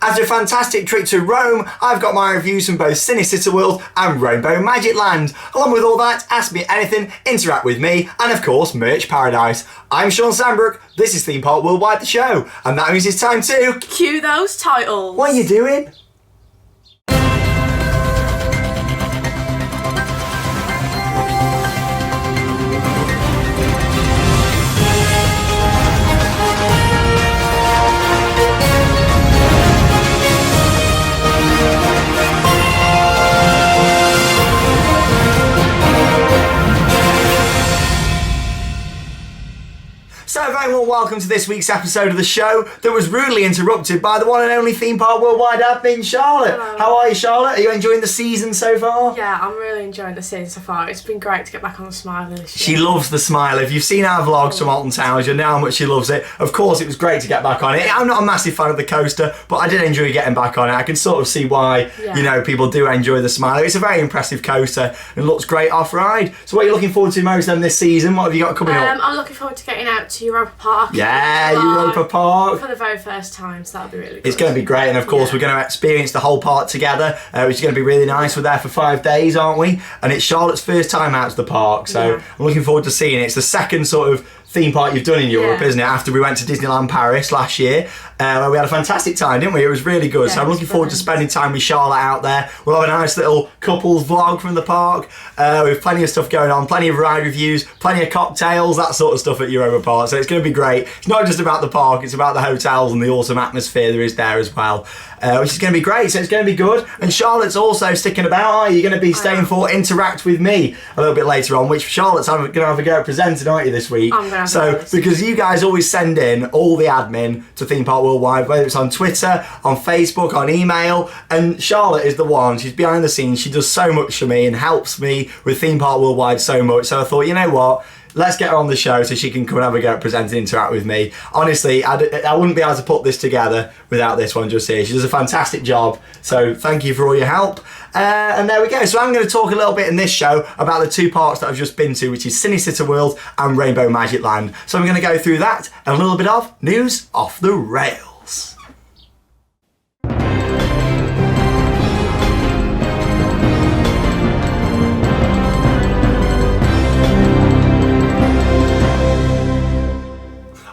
After a fantastic trip to Rome, I've got my reviews from both Cinecitta World and Rainbow Magic Land. Along with all that, ask me anything, interact with me, and of course, Mage Paradise. I'm Shawn Sanbrooke, this is Theme Park Worldwide the show, and that means it's time to... Cue those titles! What are you doing? So very well, welcome to this week's episode of the show that was rudely interrupted by the one and only Theme Park Worldwide admin, Charlotte. Hello. How are you, Charlotte? Are you enjoying the season so far? Yeah, I'm really enjoying the season so far. It's been great to get back on the Smiler this She year. loves the Smile. If you've seen our vlogs from Alton Towers, you know how much she loves it. Of course, it was great to get back on it. I'm not a massive fan of the coaster, but I did enjoy getting back on it. I can sort of see why, you know, people do enjoy the Smile. It's a very impressive coaster and looks great off-ride. So what are you looking forward to most then this season? What have you got coming up? I'm looking forward to getting out to Europa Park. Yeah, Europa Park. For the very first time, so that'll be really good. It's going to be great, and of course we're going to experience the whole park together, which is going to be really nice. We're there for 5 days, aren't we? And it's Charlotte's first time out to the park, so I'm looking forward to seeing it. It's the second sort of theme park you've done in Europe, isn't it? After we went to Disneyland Paris last year, where we had a fantastic time, didn't we? It was really good. So I'm looking forward to spending time with Charlotte out there. We'll have a nice little couples vlog from the park with plenty of stuff going on, plenty of ride reviews, plenty of cocktails, that sort of stuff at Europa Park. So it's going to be great. It's not just about the park, it's about the hotels and the awesome atmosphere there is there as well, which is going to be great. So it's going to be good. And Charlotte's also sticking about, are you? You're going to be staying for Interact With Me a little bit later on, which Charlotte's going to have a go at presenting, aren't you, this week? So, because you guys always send in all the admin to Theme Park Worldwide, whether it's on Twitter, on Facebook, on email, and Charlotte is the one, she's behind the scenes, she does so much for me and helps me with Theme Park Worldwide so much. So I thought, you know what? Let's get her on the show so she can come and have a go at presenting Interact With Me. Honestly, I wouldn't be able to put this together without this one just here. She does a fantastic job, so thank you for all your help. And there we go. So I'm going to talk a little bit in this show about the two parks that I've just been to, which is Cinecitta World and Rainbow Magic Land. So I'm going to go through that and a little bit of news off the rails.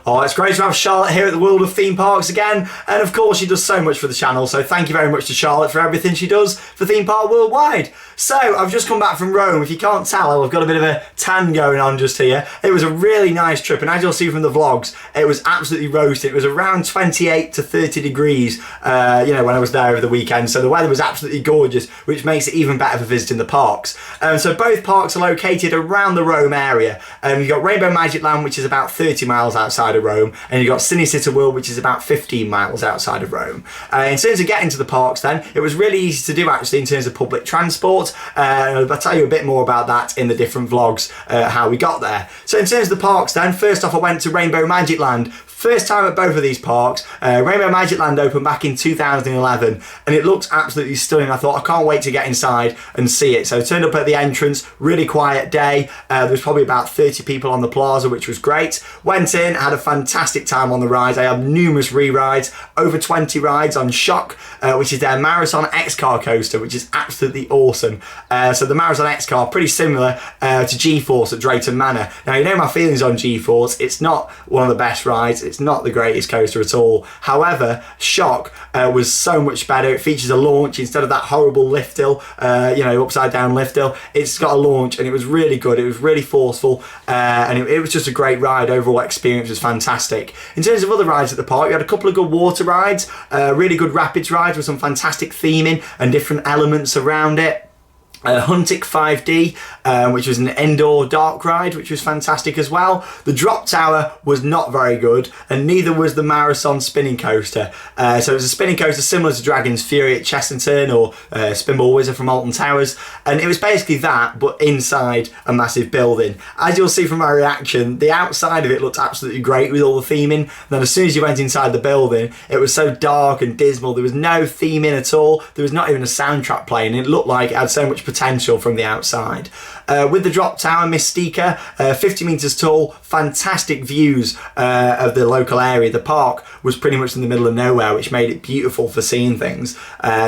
Oh, it's great to have Charlotte here at the World of Theme Parks again, and of course she does so much for the channel, so thank you very much to Charlotte for everything she does for Theme Park Worldwide. So, I've just come back from Rome. If you can't tell, I've got a bit of a tan going on just here. It was a really nice trip, and as you'll see from the vlogs, it was absolutely roasting. It was around 28 to 30 degrees, when I was there over the weekend, so the weather was absolutely gorgeous, which makes it even better for visiting the parks. So both parks are located around the Rome area. You've got Rainbow Magic Land, which is about 30 miles outside of Rome, and you've got Cinecitta World, which is about 15 miles outside of Rome. In terms of getting to the parks then, it was really easy to do actually in terms of public transport. I'll tell you a bit more about that in the different vlogs, how we got there. So in terms of the parks then, first off I went to Rainbow Magic Land. First time at both of these parks. Rainbow Magic Land opened back in 2011 and it looked absolutely stunning. I thought I can't wait to get inside and see it. So I turned up at the entrance, really quiet day. There was probably about 30 people on the plaza, which was great. Went in, had a fantastic time on the rides. I had numerous re-rides, over 20 rides on Shock, which is their Marathon X-Car coaster, which is absolutely awesome. So the Marathon X-Car, pretty similar to G-Force at Drayton Manor. Now you know my feelings on G-Force. It's not one of the best rides. It's not the greatest coaster at all. However, Shock was so much better. It features a launch instead of that horrible lift hill, upside down lift hill. It's got a launch and it was really good. It was really forceful and it was just a great ride. Overall experience was fantastic. In terms of other rides at the park, you had a couple of good water rides, really good rapids rides with some fantastic theming and different elements around it. Huntic 5D, which was an indoor dark ride, which was fantastic as well. The drop tower was not very good, and neither was the Marathon spinning coaster. So it was a spinning coaster similar to Dragon's Fury at Chessington or Spinball Wizard from Alton Towers, and it was basically that, but inside a massive building. As you'll see from my reaction, the outside of it looked absolutely great with all the theming. Then as soon as you went inside the building, it was so dark and dismal. There was no theming at all. There was not even a soundtrack playing. It looked like it had so much potential potential from the outside. With the drop tower, Mystica, 50 metres tall, fantastic views of the local area. The park was pretty much in the middle of nowhere, which made it beautiful for seeing things,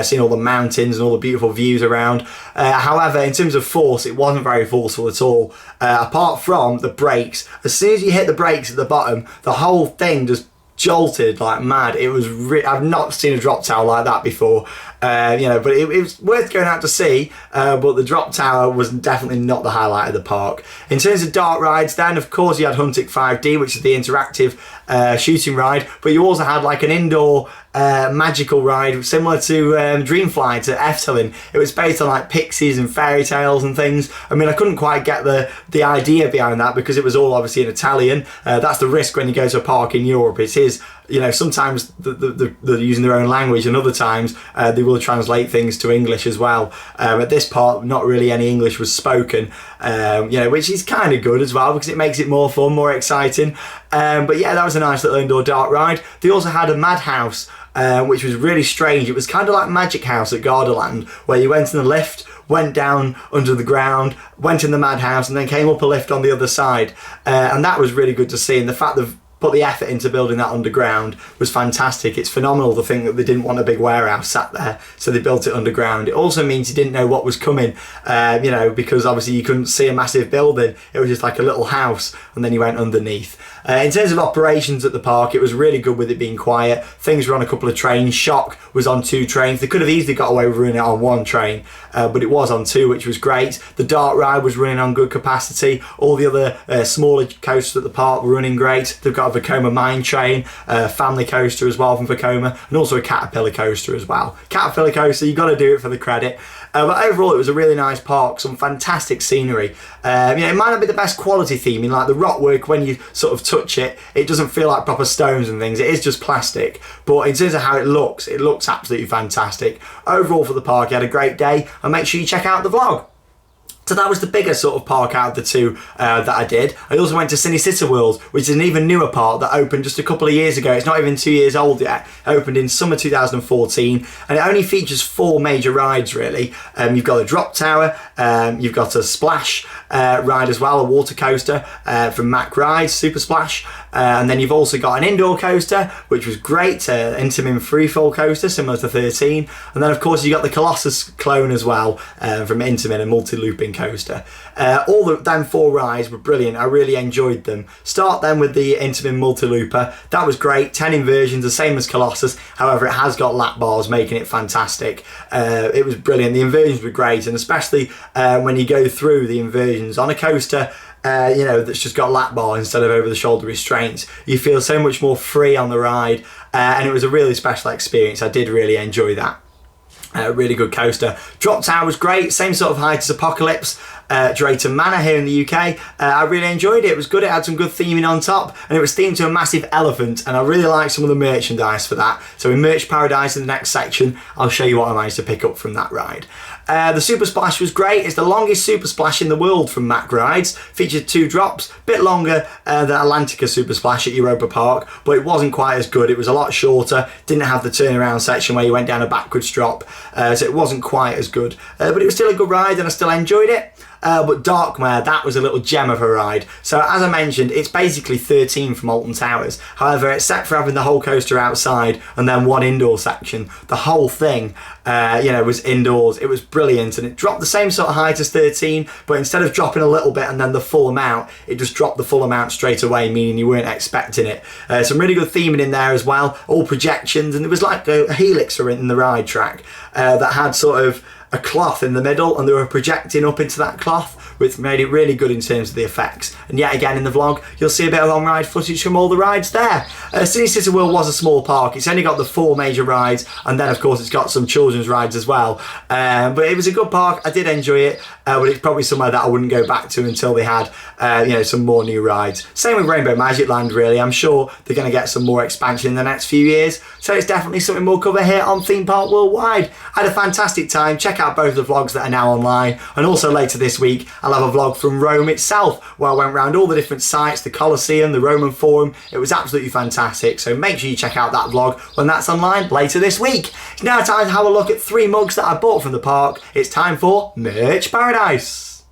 seeing all the mountains and all the beautiful views around. However, in terms of force, it wasn't very forceful at all. Apart from the brakes, as soon as you hit the brakes at the bottom, the whole thing just jolted like mad. It was I've not seen a drop tower like that before, but it was worth going out to see, but the drop tower was definitely not the highlight of the park. In terms of dark rides then, of course you had Huntic 5D, which is the interactive shooting ride, but you also had like an indoor magical ride similar to Dreamfly, to Efteling. It was based on like pixies and fairy tales and things. I mean, I couldn't quite get the idea behind that because it was all obviously in Italian. That's the risk when you go to a park in Europe. It is, sometimes they're using their own language, and other times they will translate things to English as well. At this part, not really any English was spoken, which is kind of good as well because it makes it more fun, more exciting. But yeah, that was a nice little indoor dark ride. They also had a Madhouse, which was really strange. It was kind of like Magic House at Gardaland, where you went in the lift, went down under the ground, went in the Madhouse, and then came up a lift on the other side. And that was really good to see. And the fact that put the effort into building that underground was fantastic. It's phenomenal to think that they didn't want a big warehouse sat there, so they built it underground. It also means you didn't know what was coming, because obviously you couldn't see a massive building. It was just like a little house, and then you went underneath. In terms of operations at the park, it was really good with it being quiet. Things were on a couple of trains. Shock was on 2 trains. They could have easily got away with running it on 1 train, but it was on 2, which was great. The dark ride was running on good capacity. All the other smaller coasters at the park were running great. They've got a Vekoma mine train, a family coaster as well from Vekoma, and also a Caterpillar coaster as well. Caterpillar coaster, you got to do it for the credit. But overall, it was a really nice park, some fantastic scenery. It might not be the best quality theming, like the rock work, when you sort of touch it, it doesn't feel like proper stones and things. It is just plastic. But in terms of how it looks absolutely fantastic. Overall for the park, you had a great day, and make sure you check out the vlog. So that was the bigger sort of park out of the 2 that I did. I also went to Cinecittà World, which is an even newer park that opened just a couple of years ago. It's not even 2 years old yet. It opened in summer 2014, and it only features 4 major rides really. You've got a drop tower, you've got a splash ride as well, a water coaster from Mac Rides, Super Splash, and then you've also got an indoor coaster, which was great, Intamin freefall coaster similar to 13, and then of course you got the Colossus clone as well from Intamin, a multi-looping coaster. All them 4 rides were brilliant. I really enjoyed them. Start then with the Intamin multi-looper. That was great. 10 inversions, the same as Colossus. However, it has got lap bars, making it fantastic. It was brilliant. The inversions were great, and especially when you go through the inversions on a coaster that's just got lap bars instead of over the shoulder restraints, you feel so much more free on the ride, and it was a really special experience. I did really enjoy that. Really good coaster. Drop tower was great, same sort of height as Apocalypse, Drayton Manor here in the UK. I really enjoyed it. It was good. It had some good theming on top, and it was themed to a massive elephant, and I really liked some of the merchandise for that. So in Mage Paradise in the next section, I'll show you what I managed to pick up from that ride. The Super Splash was great. It's the longest Super Splash in the world from Mac Rides. Featured 2 drops, bit longer than Atlantica Super Splash at Europa Park, but it wasn't quite as good. It was a lot shorter, didn't have the turnaround section where you went down a backwards drop, so it wasn't quite as good. But it was still a good ride, and I still enjoyed it. But Darkmare, that was a little gem of a ride. So as I mentioned, it's basically 13 from Alton Towers. However, except for having the whole coaster outside and then 1 indoor section, the whole thing was indoors. It was brilliant, and it dropped the same sort of height as 13, but instead of dropping a little bit and then the full amount, it just dropped the full amount straight away, meaning you weren't expecting it. Some really good theming in there as well, all projections, and there was like a helix in the ride track that had sort of a cloth in the middle, and they were projecting up into that cloth, which made it really good in terms of the effects. And yet again in the vlog, you'll see a bit of on-ride footage from all the rides there. Cinecittà World was a small park. It's only got the 4 major rides, and then of course it's got some children's rides as well. But it was a good park. I did enjoy it, but it's probably somewhere that I wouldn't go back to until they had some more new rides. Same with Rainbow Magic Land really. I'm sure they're going to get some more expansion in the next few years, so it's definitely something we'll cover here on Theme Park Worldwide. I had a fantastic time. Check out both the vlogs that are now online, and also later this week I'll have a vlog from Rome itself, where I went around all the different sites, the Colosseum, the Roman Forum. It was absolutely fantastic, so make sure you check out that vlog when that's online later this week. It's now time to have a look at 3 mugs that I bought from the park. It's time for Mage Paradise.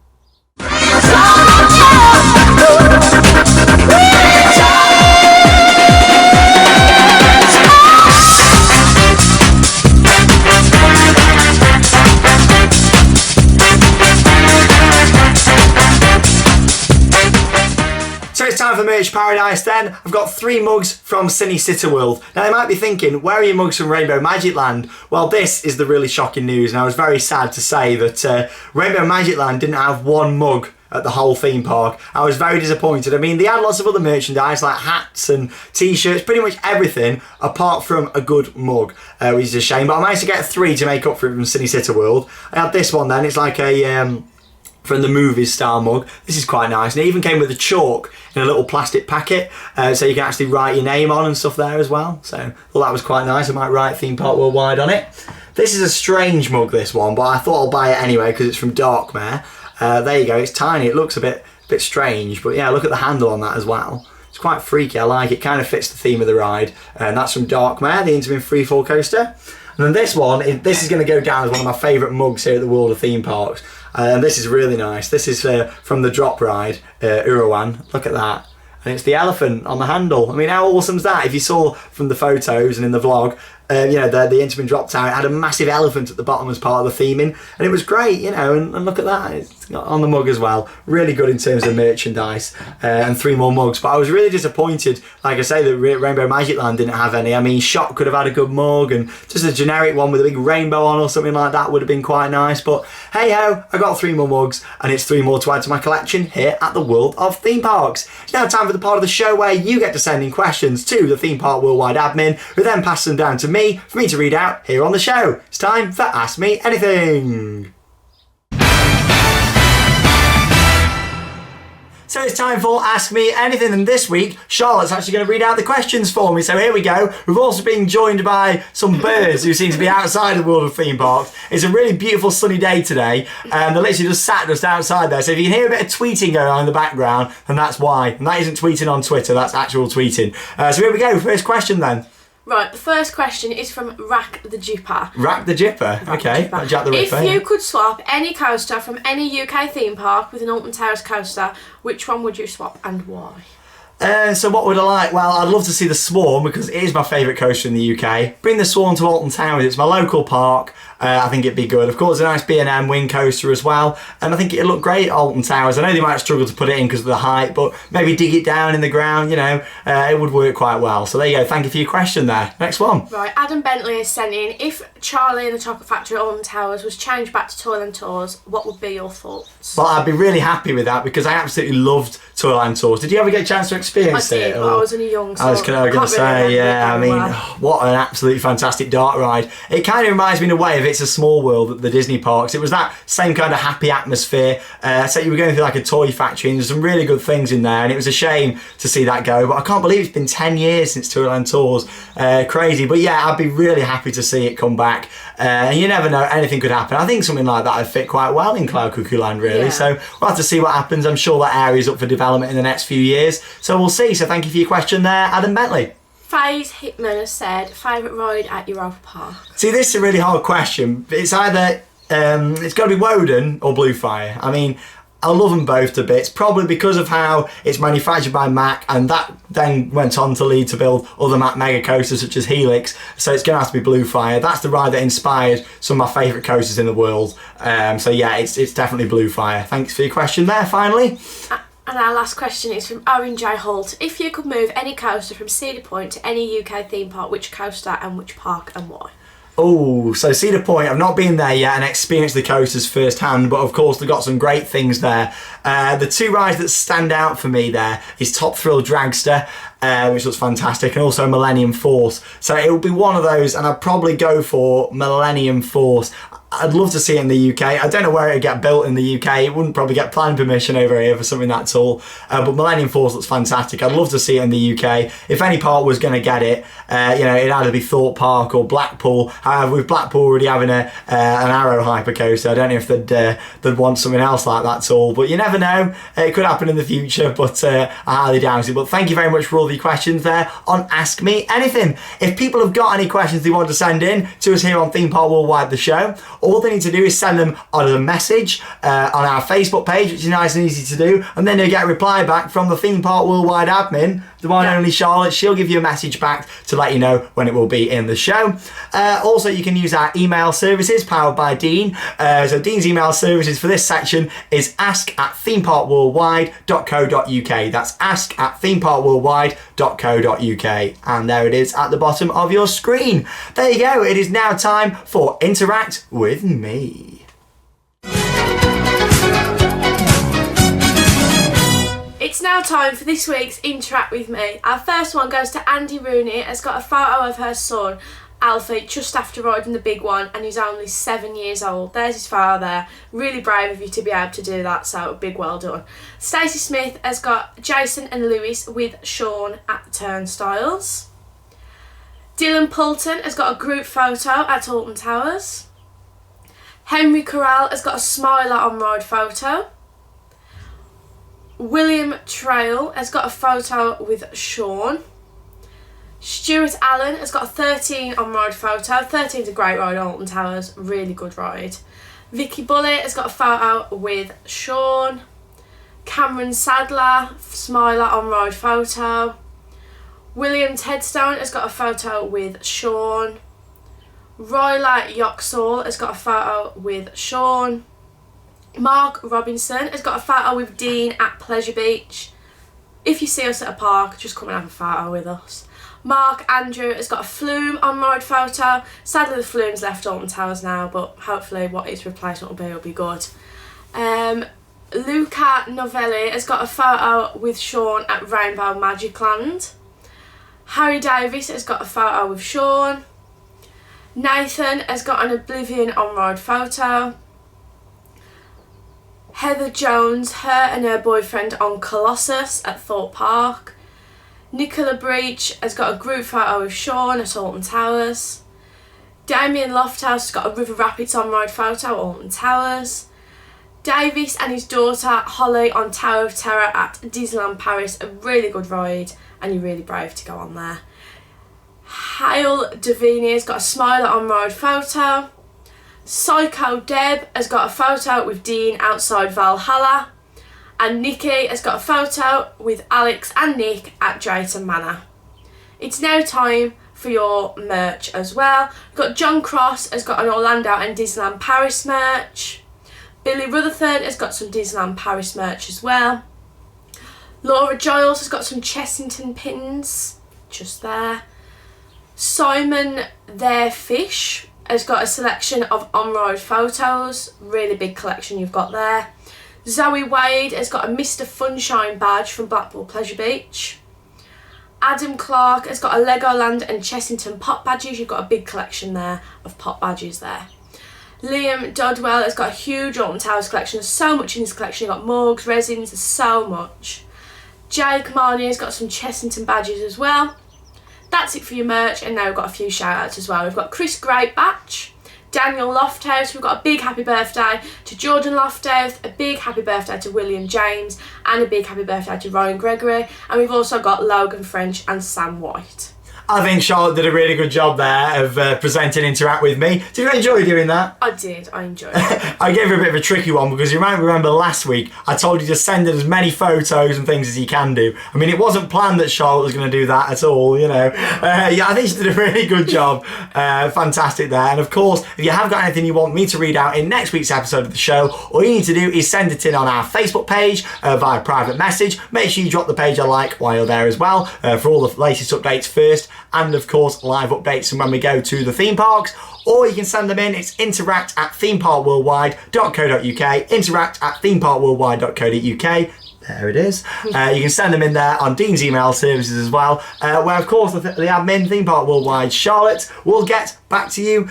So it's time for Mage Paradise then. I've got 3 mugs from Cine Cityworld. Now, they might be thinking, where are your mugs from Rainbow Magic Land? Well, this is the really shocking news, and I was very sad to say that Rainbow Magic Land didn't have 1 mug at the whole theme park. I was very disappointed. I mean, they had lots of other merchandise like hats and t-shirts, pretty much everything apart from a good mug, which is a shame. But I managed to get 3 to make up for it from Cine Cityworld. I had this one then. It's like a from the movies style mug. This is quite nice, and it even came with a chalk in a little plastic packet, so you can actually write your name on and stuff there as well. So well, that was quite nice. I might write Theme Park Worldwide on it. This is a strange mug, this one, but I thought I'll buy it anyway because it's from Darkmare. There you go. It's tiny. It looks a bit strange, but yeah, look at the handle on that as well. It's quite freaky. I like it. Kind of fits the theme of the ride, and that's from Darkmare, the Intamin Freefall coaster. And then this one, this is going to go down as one of my favourite mugs here at the World of Theme Parks. And this is really nice. This is from the drop ride, Urawan. Look at that. And it's the elephant on the handle. I mean, how awesome is that? If you saw from the photos and in the vlog, you know, the Intamin drop tower, it had a massive elephant at the bottom as part of the theming. And it was great, you know, and look at that. It's got on the mug as well. Really good in terms of merchandise. And 3 more mugs. But I was really disappointed, like I say, that Rainbow Magic Land didn't have any. I mean, Shop could have had a good mug, and just a generic one with a big rainbow on or something like that would have been quite nice. But hey ho, I got 3 more mugs, and it's 3 more to add to my collection here at the World of Theme Parks. It's now time for the part of the show where you get to send in questions to the Theme Park Worldwide admin, who then passes them down to me for me to read out here on the show. It's time for Ask Me Anything. So it's time for Ask Me Anything, and this week Charlotte's actually going to read out the questions for me. So here we go. We've also been joined by some birds who seem to be outside the World of Theme Parks. It's a really beautiful sunny day today, and they're literally just sat just outside there. So if you can hear a bit of tweeting going on in the background, then that's why. And that isn't tweeting on Twitter, that's actual tweeting. So here we go. First question then. Right, the first question is from Rack the Jipper. Rack the Jipper, okay. Like Jack the Ripper. If you could swap any coaster from any UK theme park with an Alton Towers coaster, which one would you swap and why? So what would I like? Well, I'd love to see the Swarm because it is my favourite coaster in the UK. Bring the Swarm to Alton Towers. It's my local park. I think it'd be good. Of course, a nice B&M wing coaster as well. And I think it'd look great at Alton Towers. I know they might struggle to put it in because of the height, but maybe dig it down in the ground, you know, it would work quite well. So there you go. Thank you for your question there. Next one. Right, Adam Bentley has sent in, if Charlie and the Chocolate Factory at Alton Towers was changed back to Toyland Tours, what would be your thoughts? Well, I'd be really happy with that because I absolutely loved Toyland Tours. Did you ever get a chance to experience it? I did, but I was only young, so I was going to say, yeah, I mean, what an absolutely fantastic dark ride. It kind of reminds me in a way of It's a Small World at the Disney parks. It was that same kind of happy atmosphere. So you were going through like a toy factory, and there's some really good things in there, and it was a shame to see that go, but I can't believe it's been 10 years since Toyland Tours. Crazy, but yeah, I'd be really happy to see it come back. And you never know, anything could happen. I think something like that would fit quite well in Cloud Cuckoo Land, really. Yeah. So we'll have to see what happens. I'm sure that area's up for development in the next few years, so we'll see. So thank you for your question there, Adam Bentley. FaZe Hitman has said, favourite ride at Europa Park? See, this is a really hard question. It's either, it's got to be Woden or Bluefire. I mean, I love them both to bits, probably because of how it's manufactured by Mack, and that then went on to lead to build other Mack mega coasters such as Helix, so it's going to have to be Bluefire. That's the ride that inspired some of my favourite coasters in the world. So yeah, it's definitely Bluefire. Thanks for your question there, finally. And our last question is from Owen J. Holt. If you could move any coaster from Cedar Point to any UK theme park, which coaster and which park and why? Oh, so Cedar Point, I've not been there yet and experienced the coasters firsthand, but of course they've got some great things there. The 2 rides that stand out for me there is Top Thrill Dragster which looks fantastic, and also Millennium Force. So it will be one of those, and I'd probably go for Millennium Force. I'd love to see it in the UK. I don't know where it'd get built in the UK. It wouldn't probably get planning permission over here for something that tall. But Millennium Force looks fantastic. I'd love to see it in the UK. If any park was going to get it, it'd either be Thorpe Park or Blackpool. However, with Blackpool already having an Arrow hypercoaster, I don't know if they'd want something else like that tall. But you never know. It could happen in the future, but I highly doubt it. But thank you very much for all the questions there on Ask Me Anything. If people have got any questions they want to send in to us here on Theme Park Worldwide, the show, all they need to do is send them on a message on our Facebook page, which is nice and easy to do, and then you'll get a reply back from the Theme Park Worldwide admin, the one and only Charlotte. She'll give you a message back to let you know when it will be in the show. Also, you can use our email services powered by Dean. So Dean's email services for this section is ask@themeparkworldwide.co.uk. That's ask@themeparkworldwide.co.uk, and there it is at the bottom of your screen. There you go. It is now time for Interact with Me. It's now time for this week's Interact with Me. Our first one goes to Andy Rooney. Has got a photo of her son, Alfie, just after riding the big one, and he's only 7 years old. There's his photo there. Really brave of you to be able to do that, so a big well done. Stacey Smith has got Jason and Lewis with Shawn at Turnstiles. Dylan Poulton has got a group photo at Alton Towers. Henry Corral has got a smiler on ride photo. William Trail has got a photo with Shawn. Stuart Allen has got a 13 on ride photo. 13 is a great ride on Alton Towers, really good ride. Vicky Bullitt has got a photo with Shawn. Cameron Sadler, smiler on ride photo. William Tedstone has got a photo with Shawn. Ryla Yoxall has got a photo with Shawn. Mark Robinson has got a photo with Dean at Pleasure Beach. If you see us at a park, just come and have a photo with us. Mark Andrew has got a flume on ride photo. Sadly, the flume's left Alton Towers now, but hopefully what its replacement will be good. Luca Novelli has got a photo with Shawn at Rainbow Magic Land. Harry Davis has got a photo with Shawn. Nathan has got an Oblivion on-road photo. Heather Jones, her and her boyfriend on Colossus at Thorpe Park. Nicola Breach has got a group photo with Shawn at Alton Towers. Damien Lofthouse has got a River Rapids on-road photo at Alton Towers. Davis and his daughter Holly on Tower of Terror at Disneyland Paris, a really good ride, and you're really brave to go on there. Hale Davini has got a smiler on ride photo. Psycho Deb has got a photo with Dean outside Valhalla. And Nikki has got a photo with Alex and Nick at Drayton Manor. It's now time for your merch as well. We've got John Cross has got an Orlando and Disneyland Paris merch. Billy Rutherford has got some Disneyland Paris merch as well. Laura Giles has got some Chessington pins, just there. Simon Their Fish has got a selection of on-road photos, really big collection you've got there. Zoe Wade has got a Mr. Funshine badge from Blackpool Pleasure Beach. Adam Clark has got a Legoland and Chessington pop badges, you've got a big collection there of pop badges there. Liam Dodwell has got a huge Alton Towers collection, there's so much in this collection, you've got morgues, resins, there's so much. Jake Marnie has got some Chessington badges as well. That's it for your merch, and now we've got a few shout outs as well. We've got Chris Greatbatch, Daniel Lofthouse, we've got a big happy birthday to Jordan Lofthouse, a big happy birthday to William James, and a big happy birthday to Ryan Gregory, and we've also got Logan French and Sam White. I think Charlotte did a really good job there of presenting Interact with Me. Did you enjoy doing that? I did, I enjoyed it. I gave her a bit of a tricky one because you might remember last week I told you to send in as many photos and things as you can do. I mean, it wasn't planned that Charlotte was going to do that at all, you know. Yeah, I think she did a really good job. Fantastic there. And of course, if you have got anything you want me to read out in next week's episode of the show, all you need to do is send it in on our Facebook page via private message. Make sure you drop the page a like while you're there as well for all the latest updates first. And of course, live updates from when we go to the theme parks. Or you can send them in. It's interact@themeparkworldwide.co.uk. Interact@themeparkworldwide.co.uk. There it is. You can send them in there on Dean's email services as well, where of course the admin, Theme Park Worldwide Charlotte, will get back to you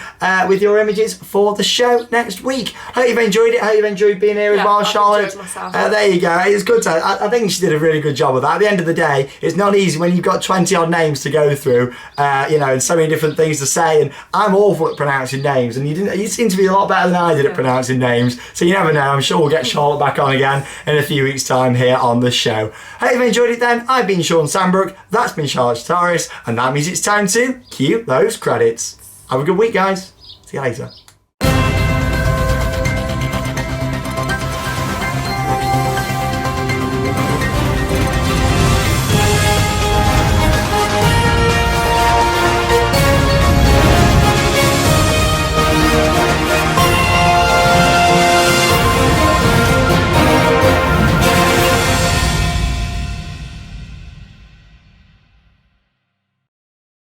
with your images for the show next week. Hope you've enjoyed it. Hope you've enjoyed being here as well, I've Charlotte. enjoyed myself. There you go. It's good. I think she did a really good job of that. At the end of the day, it's not easy when you've got 20 odd names to go through, and so many different things to say. And I'm awful at pronouncing names, and you seem to be a lot better than I did at pronouncing names. So you never know. I'm sure we'll get Charlotte back on again in a few weeks' time here on the show. Hope you've enjoyed it then. I've been Shawn Sanbrooke, that's been Charlotte Taris, and that means it's time to cue those credits. Have a good week, guys. See you later.